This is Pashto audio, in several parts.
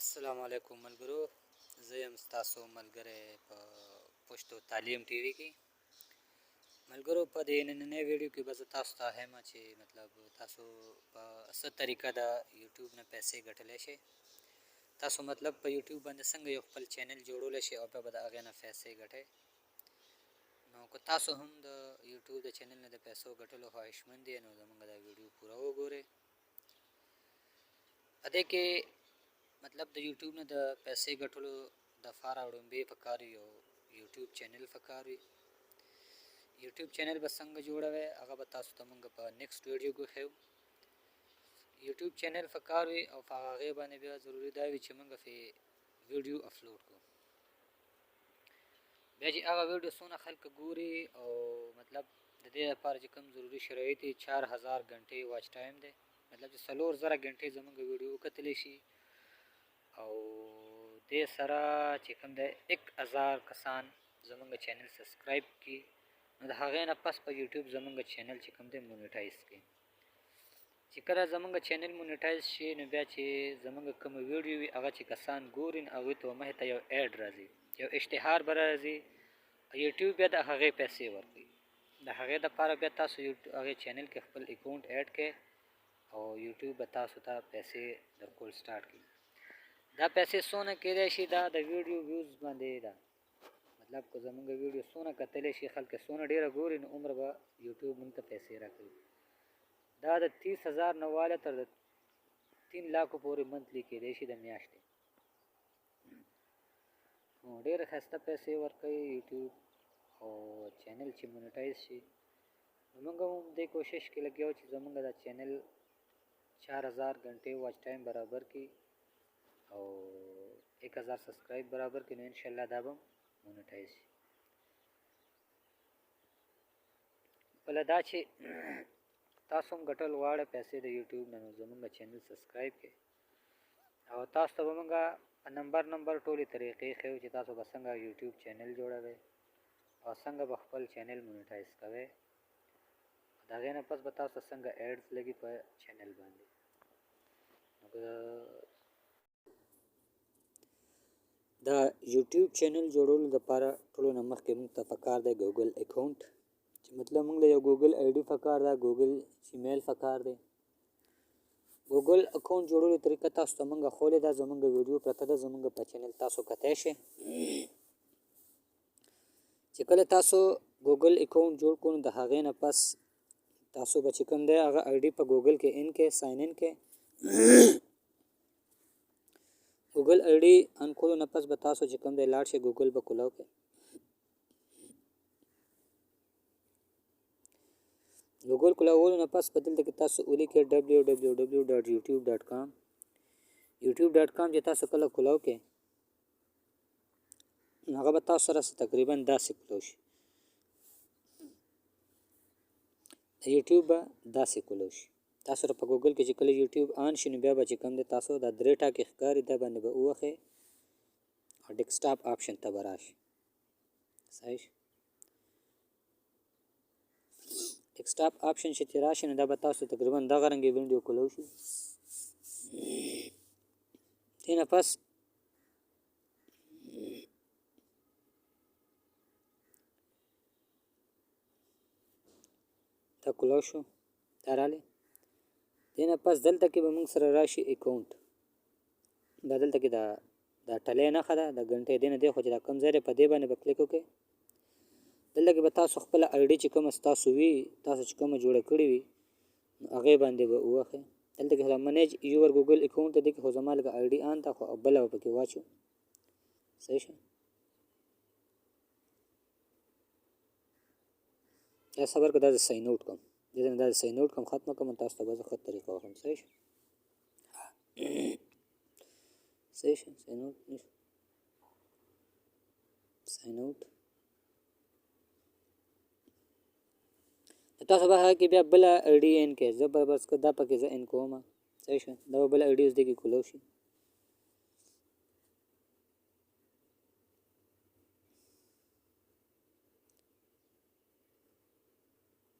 السلام علیکم ملګرو، زه یم ستاسو ملګری په پښتو تعلیم ټي وي کې. ملګرو، په دې نننۍ ویډیو کې به زه تاسو ته ښیم چې تاسو په څه طریقه د یوټیوب نه پیسې ګټلی شئ. تاسو په یوټیوب باندې څنګه یو خپل چینل جوړولی شئ او بیا به د هغې نه پیسې ګټئ. نو که تاسو هم د یوټیوب د چینل نه د پیسو ګټلو خواهشمند یې، نو زموږ دا ویډیو پوره وګورئ. په دې کې د یوټیوب نه د پیسې ګټلو دپاره لومړی پکار یو یوټیوب چینل پکار وي. یوټیوب چینل به څنګه جوړوئ هغه به تاسو ته موږ په نیکسټ ویډیو کې ښیو. یوټیوب چینل پکار وي او په هغې باندې بیا ضروري دا وي چې موږ پرې ویډیو اپلوډ کړو. بیا چې هغه ویډیو څونه خلک ګوري او د دې لپاره چې کوم ضروري شرایط یې 4000 غنټې واچ ټایم دی، چې 4000 غنټې زموږ ویډیو وکتلی شي او دې سره چې کوم دی 1000 کسان زموږ چینل سبسکرایب کړي، نو د هغې نه پس په یوټیوب زموږ چینل چې کوم دی مونیټایز کړي. چې کله زموږ چینل مونیټایز شي، نو بیا چې زموږ کوم ویډیو وي هغه چې کسان ګوري، نو هغوی ته مخې ته یو ایډ راځي، یو اشتهار به راځي. یوټیوب بیا د هغې پیسې ورکوي. د هغې دپاره بیا تاسو هغې چینل کې خپل اکاونټ ایډ کړئ او یوټیوب به تاسو ته پیسې درکول سټارټ کړي. دا پیسې څونه کېدای شي، دا د ویډیو ویوز باندې ده. که زموږ ویډیو څونه کتلی شي، خلک یې څونه ډېره ګوري، نو عمر به یوټیوب موږ ته پیسې راکوي. دا د 30,000 نه واله تر 3 لاکو پورې منتلي کېدای شي د میاشتې. نو ډېرې ښایسته پیسې ورکوي یوټیوب، او چینل چې مونیټایز شي، نو موږ هم دې کوشش کې لګیا یو چې زموږ دا چینل 4000 غنټې واچ ټایم برابر کړي او 1000 سبسکرایب برابر کړي، نو انشاءالله دا به مونیټایز شي. بله دا چې تاسو هم ګټل غواړئ پیسې د یوټیوب نه، نو زموږ چینل سبسکرایب کړئ او تاسو ته به موږ په نمبر ټولې طریقې ښیو چې تاسو به څنګه یوټیوب چینل جوړوئ او څنګه به خپل چینل مونیټایز کوئ. د هغې نه پس به تاسو څنګه ایډز لګي په چینل باندې. د یوټیوب چینل جوړولو دپاره ټولو نه مخکې موږ ته پکار دی ګوګل اکاونټ، چې موږ له یو ګوګل آی ډي پکار ده، ګوګل جیمیل پکار دی. ګوګل اکاونټ جوړولو طریقه تاسو ته موږ ښولې ده، زموږ ویډیو پرته ده زموږ په چینل، تاسو کتی شئ. چې کله تاسو ګوګل اکاونټ جوړ کړو، نو د هغې نه پس تاسو به چې کوم دی هغه آی ډي په ګوګل کې ان کې ساین ان کې ګوګل آی ډي ان کولو نه پس به تاسو چې کوم دی لاړ شئ، ګوګل به کولاو کړئ. ګوګل کولاولو نه پس په دلته کې تاسو ولیکئ www.youtube.com. youtube.com چې تاسو کله کولاو کړئ، نو هغه به تاسو سره تقریبا داسې کولاو شي. یوټیوب به داسې کولاو شي. تاسو سره په ګوګل کې چې کله یوټیوب آن شي، نو بیا به چې کوم دی تاسو دا 3 ټاکې ښکاري، دا باندې به ووهئ او ډیسکټاپ آپشن ته به راشي. صحیح شي. ډیسکټاپ آپشن چې ترې راشي، نو دا به تاسو تقریبا دغه رنګې ویډیو کولاو شي. دې نه پس دا کولاو شو، دا راغلی. دې نه پس دلته کې به موږ سره راشي اکاونټ. دا دلته کې دا ټلۍ نښه ده، د غنټې دې نه دی خو چې دا کوم ځای دی، په دې باندې به کلیک وکړئ. دلته کې به تاسو خپله آی ډي چې کومه ستاسو وي، تاسو چې کومه جوړه کړې وي، نو هغې باندې به ووهئ. دلته کې منیج یور ګوګل اکاونټ ته دی کې، خو زما لږه آی ډي آن ده، خو بله به پکې واچو. صحیح شو. دا صبر که دا زه ساین اوټ کوم، دې نه دا زه ساین اوټ کوم، ختمه کوم، تاسو ته به زه ښه طریقه وښیم. صحیح شو. صحیح شو. ساین اوټ نشو. ساین اوټ تاسو به هغه کې بیا بله آی ډي ان کې، زه به بس دا پکې زه ان کوم. صحیح شو. دا به بله آی ډي اوس دې کې کولاو شي.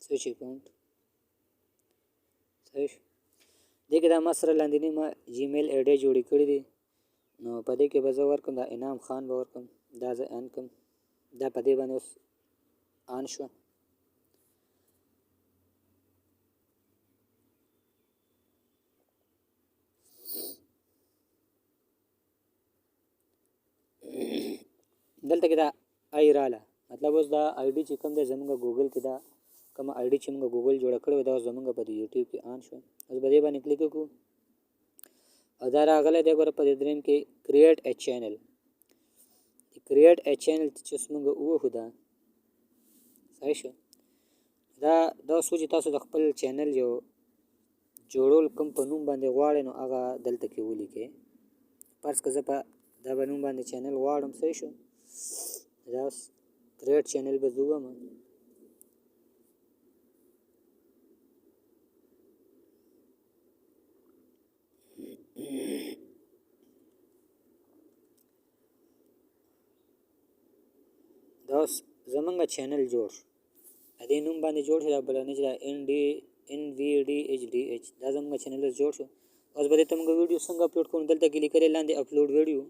سویچ اکاونټ. صحیح شو. دې کې دا ما سره لاندینۍ ما جیمیل آی ډي جوړې کړې دي، نو په دې کې به زه ورکړم دا انعام خان به ورکړم دا زه آن کړم دا په دې باندې اوس آن شوه دلته کې دا آی راله مطلب اوس دا آی ډي چې کوم دی زمونږ ګوګل کې دا کومه آی ډي چې موږ ګوګل جوړه کړې وه دا اوس زمونږ په دې یوټیوب کې آن شوه اوس به دې باندې کلیک وکړو او دا راغلی دی ګوره په دې دریم کې کریټ ا چینل کریټ ا چینل چې اوس موږ ووهو دا صحیح شو دا اوس چې تاسو د خپل چینل یو جوړول کوم په نوم باندې غواړئ نو هغه دلته کې ولیکئ فرض که زه په دا به نوم باندې چینل غواړم صحیح شو دا اوس کریټ چینل به زه ووهم دا اوس زمونږ چینل جوړ شو د دې نوم باندې جوړ شو دا بلنې چې دا NVDHDH دا زمونږ چینل جوړ شو اوس به دې ته موږ ویډیو څنګه اپلوډ کوو دلته کې لیکلی لاندې اپلوډ ویډیو